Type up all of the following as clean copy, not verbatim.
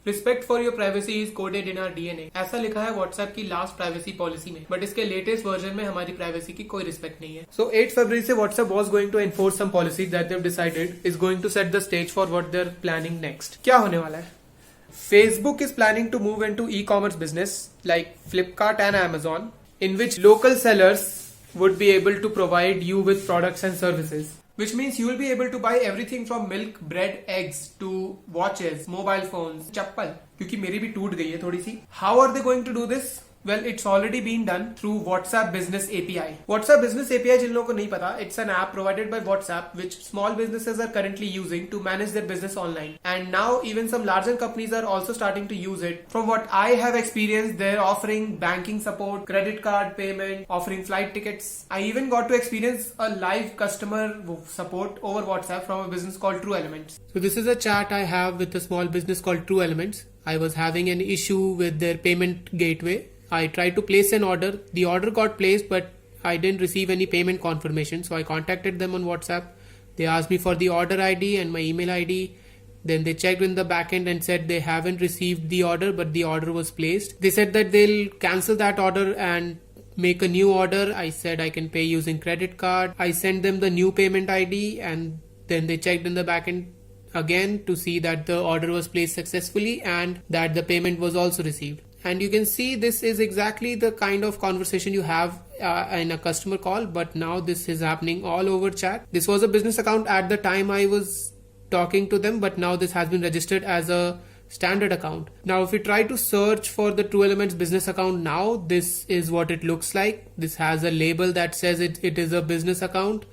Respect for your privacy is coded in our DNA, ऐसा लिखा है व्हाट्सएप की लास्ट प्राइवेसी पॉलिसी में, बट इसके लेटेस्ट वर्जन में हमारी प्राइवेसी की कोई रिस्पेक्ट नहीं है. सो 8 फरवरी से WhatsApp was going to enforce some policy that they have decided is going to set the stage for what they are planning next. क्या होने वाला है? Facebook is planning to move into e-commerce business like Flipkart and Amazon, in which local sellers would be able to provide you with products and services. Which means you will be able to buy everything from milk, bread, eggs to watches, mobile phones, चप्पल, क्योंकि मेरी भी टूट गई है थोड़ी सी. How are they going to do this? Well, it's already been done through WhatsApp Business API. WhatsApp Business API, जिन लोगों को नहीं पता, it's an app provided by WhatsApp which small businesses are currently using to manage their business online. And now even some larger companies are also starting to use it. From what I have experienced, they're offering banking support, credit card payment, offering flight tickets. I even got to experience a live customer support over WhatsApp from a business called True Elements. So this is a chat I have with a small business called True Elements. I was having an issue with their payment gateway. I tried to place an order. The order got placed, but I didn't receive any payment confirmation. So I contacted them on WhatsApp. They asked me for the order ID and my email ID. Then they checked in the backend and said they haven't received the order, but the order was placed. They said that they'll cancel that order and make a new order. I said I can pay using credit card. I sent them the new payment ID and then they checked in the backend again to see that the order was placed successfully and that the payment was also received. And you can see this is exactly the kind of conversation you have in a customer call, but now this is happening all over chat. This was a business account at the time I was talking to them, but now this has been registered as a standard account. Now if we try to search for the True Elements business account now, this is what it looks like. This has a label that says it is a business account.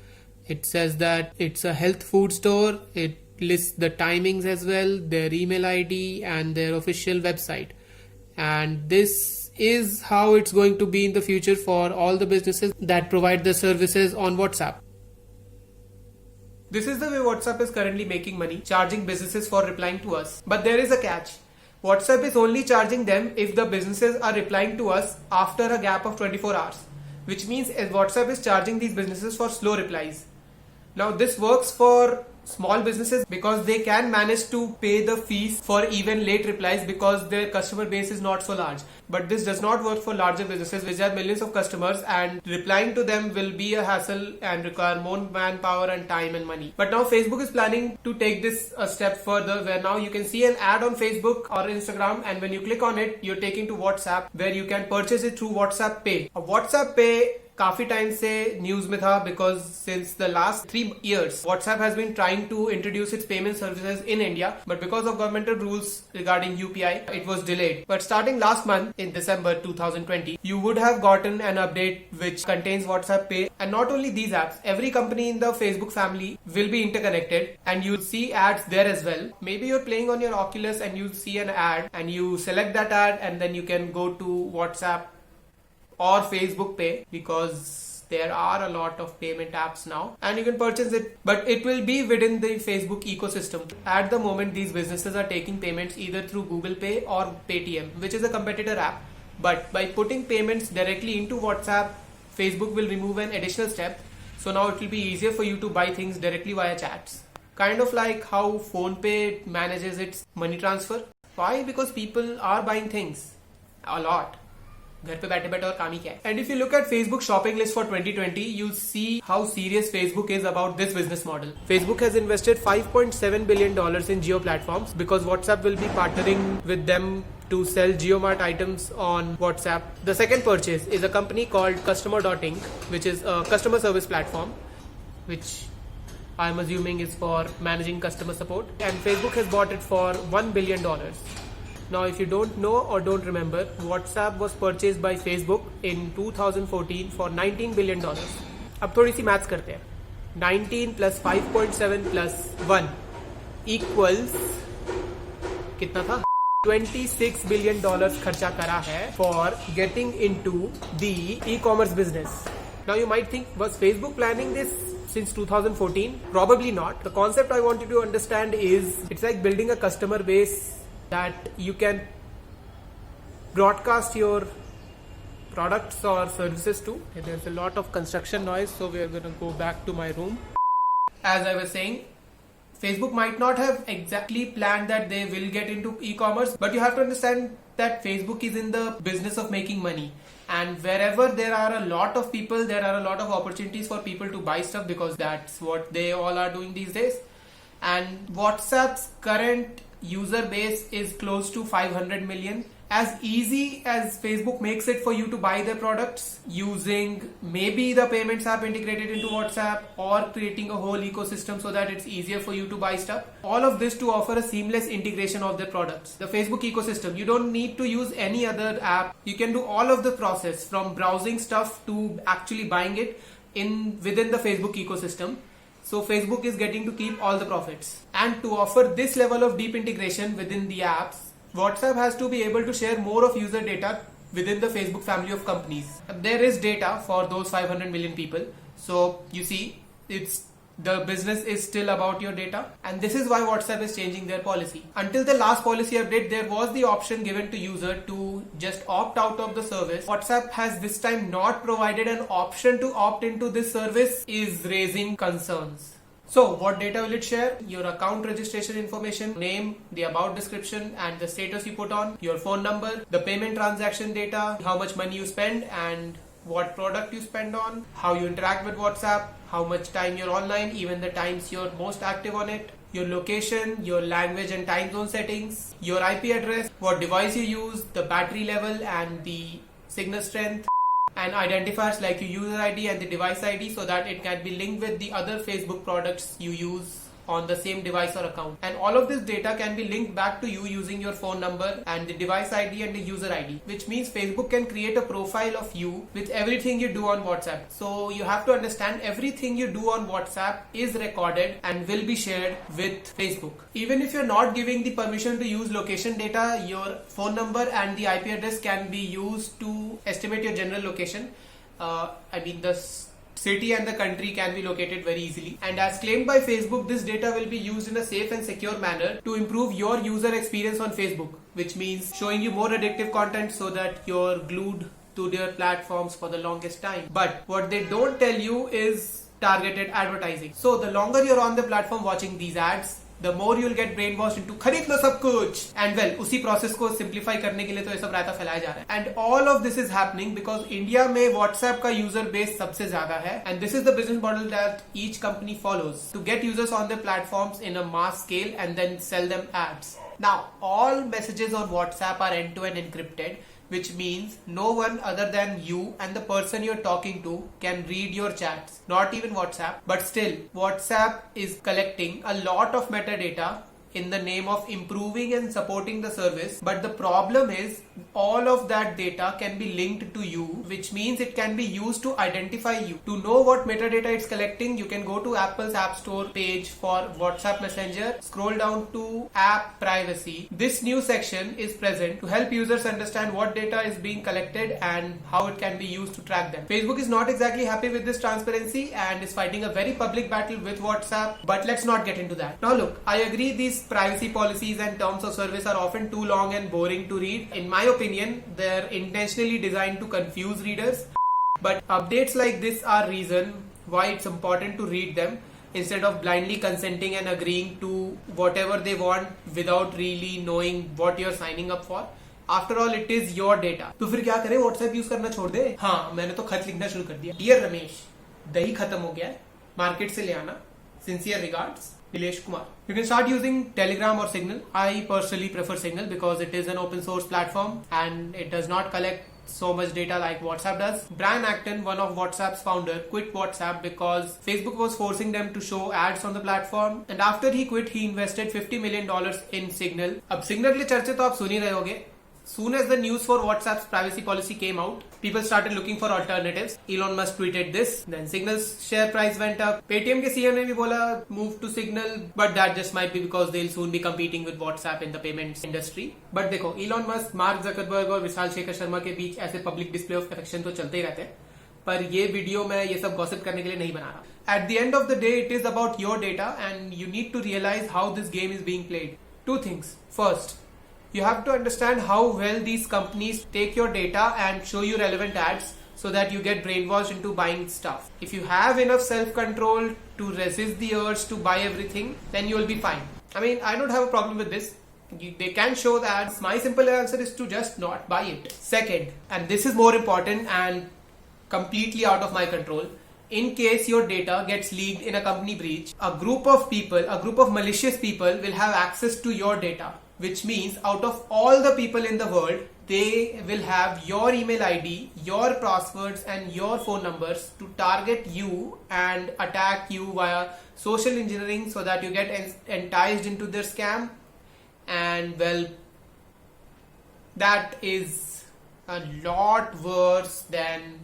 It says that it's a health food store. It lists the timings as well, their email ID and their official website. And this is how it's going to be in the future for all the businesses that provide the services on WhatsApp. This is the way WhatsApp is currently making money, charging businesses for replying to us. But there is a catch. WhatsApp is only charging them if the businesses are replying to us after a gap of 24 hours. Which means WhatsApp is charging these businesses for slow replies. Now this works for small businesses because they can manage to pay the fees for even late replies because their customer base is not so large. But this does not work for larger businesses which have millions of customers, and replying to them will be a hassle and require more manpower and time and money. But now Facebook is planning to take this a step further, where now you can see an ad on Facebook or Instagram, and when you click on it, you're taken to WhatsApp where you can purchase it through WhatsApp Pay. A WhatsApp Pay काफी time से news में था because since the last 3 years WhatsApp has been trying to introduce its payment services in India, but because of governmental rules regarding UPI, it was delayed. But starting last month in December 2020, you would have gotten an update which contains WhatsApp Pay, and not only these apps, every company in the Facebook family will be interconnected, and you'll see ads there as well. Maybe you're playing on your Oculus and you see an ad and you select that ad, and then you can go to WhatsApp or Facebook Pay, because there are a lot of payment apps now, and you can purchase it, but it will be within the Facebook ecosystem. At the moment, these businesses are taking payments either through Google Pay or Paytm, which is a competitor app. But by putting payments directly into WhatsApp, Facebook will remove an additional step. So now it will be easier for you to buy things directly via chats. Kind of like how PhonePe manages its money transfer. Why? Because people are buying things a lot. घर पे बैठे बैठे और काम ही क्या है. And if you look at Facebook shopping list for 2020, you'll see how serious Facebook is about this business model. Facebook has invested $5.7 billion in Jio platforms because WhatsApp will be partnering with them to sell JioMart items on WhatsApp. The second purchase is a company called Customer.inc, which is a customer service platform, which I'm assuming is for managing customer support. And Facebook has bought it for $1 billion. Now, if you don't know or don't remember, WhatsApp was purchased by Facebook in 2014 for $19 billion. अब थोड़ी सी maths करते हैं. 19 plus 5.7 plus 1 equals कितना था? $26 billion खर्चा करा है for getting into the e-commerce business. Now you might think, was Facebook planning this since 2014? Probably not. The concept I want you to understand is it's like building a customer base that you can broadcast your products or services to. There's a lot of construction noise, so we are going to go back to my room. As I was saying, Facebook might not have exactly planned that they will get into e-commerce, but you have to understand that Facebook is in the business of making money. And wherever there are a lot of people, there are a lot of opportunities for people to buy stuff, because that's what they all are doing these days. And WhatsApp's current user base is close to 500 million. As easy as Facebook makes it for you to buy their products using maybe the payments app integrated into WhatsApp, or creating a whole ecosystem so that it's easier for you to buy stuff. All of this to offer a seamless integration of their products. The Facebook ecosystem, you don't need to use any other app. You can do all of the process from browsing stuff to actually buying it within the Facebook ecosystem. So Facebook is getting to keep all the profits. And to offer this level of deep integration within the apps, WhatsApp has to be able to share more of user data within the Facebook family of companies. There is data for those 500 million people. So you see, the business is still about your data, and this is why WhatsApp is changing their policy. Until the last policy update, there was the option given to user to just opt out of the service. WhatsApp has this time not provided an option to opt into this service, is raising concerns. So what data will it share? Your account registration information, name, the about description and the status you put on, your phone number, the payment transaction data, how much money you spend and what product you spend on, how you interact with WhatsApp, how much time you're online, even the times you're most active on it, your location, your language and time zone settings, your IP address, what device you use, the battery level and the signal strength, and identifiers like your user ID and the device ID, so that it can be linked with the other Facebook products you use on the same device or account. And all of this data can be linked back to you using your phone number and the device ID and the user ID, which means Facebook can create a profile of you with everything you do on WhatsApp. So you have to understand, everything you do on WhatsApp is recorded and will be shared with Facebook. Even if you're not giving the permission to use location data, your phone number and the IP address can be used to estimate your general location. The city and the country can be located very easily. And as claimed by Facebook, this data will be used in a safe and secure manner to improve your user experience on Facebook, which means showing you more addictive content so that you're glued to their platforms for the longest time. But what they don't tell you is targeted advertising. So the longer you're on the platform watching these ads, the more you'll get brainwashed into खरीद लो सब कुछ. And well, उसी process को simplify करने के लिए तो ये सब रायता फैलाया जा रहा है. And all of this is happening because India में WhatsApp का user base सबसे ज़्यादा है. And this is the business model that each company follows to get users on their platforms in a mass scale and then sell them ads. Now, all messages on WhatsApp are end-to-end encrypted, which means no one other than you and the person you're talking to can read your chats, not even WhatsApp. But still, WhatsApp is collecting a lot of metadata in the name of improving and supporting the service. But the problem is, all of that data can be linked to you, which means it can be used to identify you. To know what metadata it's collecting, you can go to Apple's App Store page for WhatsApp Messenger, scroll down to App Privacy. This new section is present to help users understand what data is being collected and how it can be used to track them. Facebook is not exactly happy with this transparency and is fighting a very public battle with WhatsApp, but let's not get into that. Now look, I agree these privacy policies and terms of service are often too long and boring to read. In my opinion, they're intentionally designed to confuse readers. But updates like this are reason why it's important to read them instead of blindly consenting and agreeing to whatever they want without really knowing what you're signing up for. After all, it is your data. तो फिर क्या करें? WhatsApp use करना छोड़ दे? हाँ, मैंने तो खत लिखना शुरू कर दिया. Dear रमेश, दही खत्म हो गया है, मार्केट से ले आना. Sincere regards, Nilesh Kumar. You can start using Telegram or Signal. I personally prefer Signal because it is an open source platform and it does not collect so much data like WhatsApp does. Brian Acton, one of WhatsApp's founder, quit WhatsApp because Facebook was forcing them to show ads on the platform. And after he quit, he invested $50 million in Signal. अब Signal के चर्चे तो आप सुन ही रहे होगे. Soon as the news for WhatsApp's privacy policy came out, people started looking for alternatives. Elon Musk tweeted this, then Signal's share price went up. Paytm के CM ने भी बोला move to Signal, but that just might be because they'll soon be competing with WhatsApp in the payments industry. But देखो, Elon Musk, Mark Zuckerberg और विशाल शेखर शर्मा के बीच ऐसे public display of affection तो चलते ही रहते हैं. पर ये वीडियो मैं ये सब गॉसिप करने के लिए नहीं बना रहा. At the end of the day, it is about your data and you need to realize how this game is being played. Two things. First, you have to understand how well these companies take your data and show you relevant ads so that you get brainwashed into buying stuff. If you have enough self-control to resist the urge to buy everything, then you will be fine. I mean, I don't have a problem with this. They can show that. My simple answer is to just not buy it. Second, and this is more important and completely out of my control, in case your data gets leaked in a company breach, a group of malicious people will have access to your data, which means out of all the people in the world, they will have your email ID, your passwords and your phone numbers to target you and attack you via social engineering so that you get enticed into their scam. And well, that is a lot worse than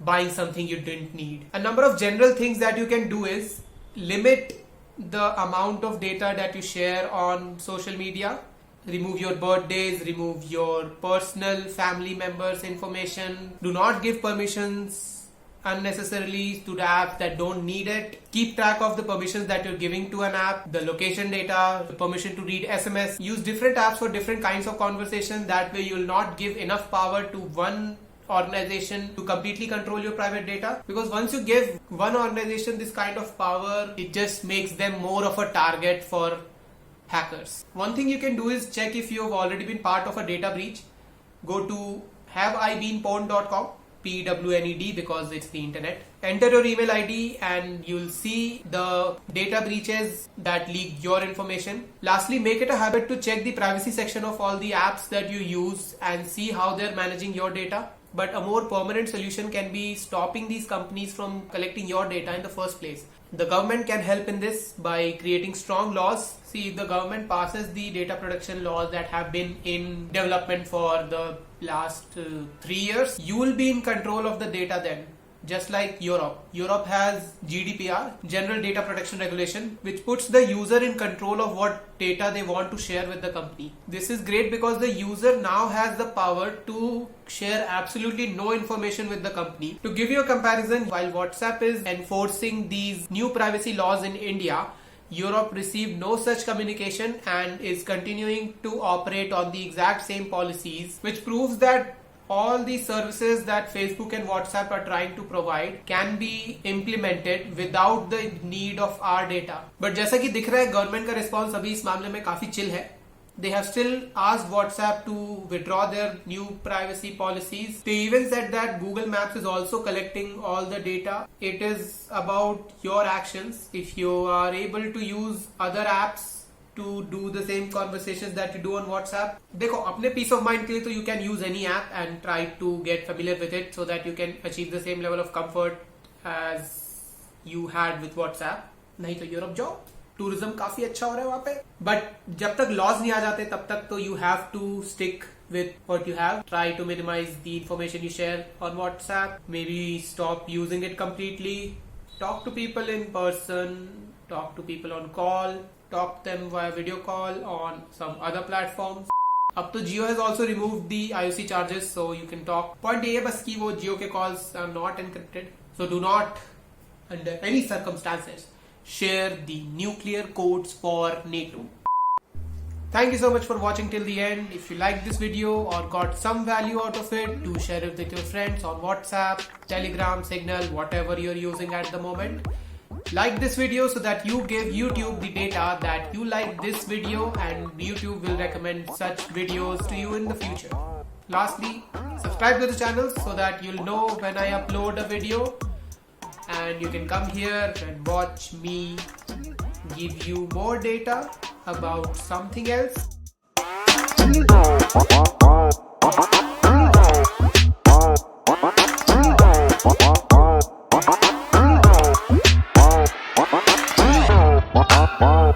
buying something you didn't need. A number of general things that you can do is limit the amount of data that you share on social media. Remove your birthdays, remove your personal family members' information. Do not give permissions unnecessarily to the apps that don't need it. Keep track of the permissions that you're giving to an app, the location data, the permission to read SMS. Use different apps for different kinds of conversation. That way you'll not give enough power to one organization to completely control your private data, because once you give one organization this kind of power, it just makes them more of a target for hackers. One thing you can do is check if you have already been part of a data breach. Go to haveibeenpwned.com, PWNED because it's the internet. Enter your email ID and you'll see the data breaches that leaked your information. Lastly, make it a habit to check the privacy section of all the apps that you use and see how they're managing your data. But a more permanent solution can be stopping these companies from collecting your data in the first place. The government can help in this by creating strong laws. See, if the government passes the data protection laws that have been in development for the last 3 years, you will be in control of the data then. Just like Europe. Europe has GDPR, General Data Protection Regulation, which puts the user in control of what data they want to share with the company. This is great because the user now has the power to share absolutely no information with the company. To give you a comparison, while WhatsApp is enforcing these new privacy laws in India, Europe received no such communication and is continuing to operate on the exact same policies, which proves that all the services that Facebook and WhatsApp are trying to provide can be implemented without the need of our data. But जैसा कि दिख रहा है, government का response अभी इस मामले में काफी चिल है. They have still asked WhatsApp to withdraw their new privacy policies. They even said that Google Maps is also collecting all the data. It is about your actions. If you are able to use other apps to do the same conversations that you do on WhatsApp, देखो अपने peace of mind के लिए तो you can use any app and try to get familiar with it so that you can achieve the same level of comfort as you had with WhatsApp. नहीं तो Europe जाओ, tourism काफी अच्छा हो रहा है वहाँ पे. बट जब तक लॉज नहीं आ जाते तब तक तो you have to stick with what you have. Try to minimize the information you share on WhatsApp. Maybe stop using it completely. Talk to people in person. Talk to people on call. Talk them via video call on some other platforms. अब तो Jio has also removed the IOC charges, so you can talk. Point ये है बस कि वो Jio के calls are not encrypted, so do not, under any circumstances, share the nuclear codes for NATO. Thank you so much for watching till the end. If you liked this video or got some value out of it, do share it with your friends on WhatsApp, Telegram, Signal, whatever you're using at the moment. Like this video so that you give YouTube the data that you like this video, and YouTube will recommend such videos to you in the future. Lastly, subscribe to the channel so that you'll know when I upload a video, and you can come here and watch me give you more data about something else. Wow.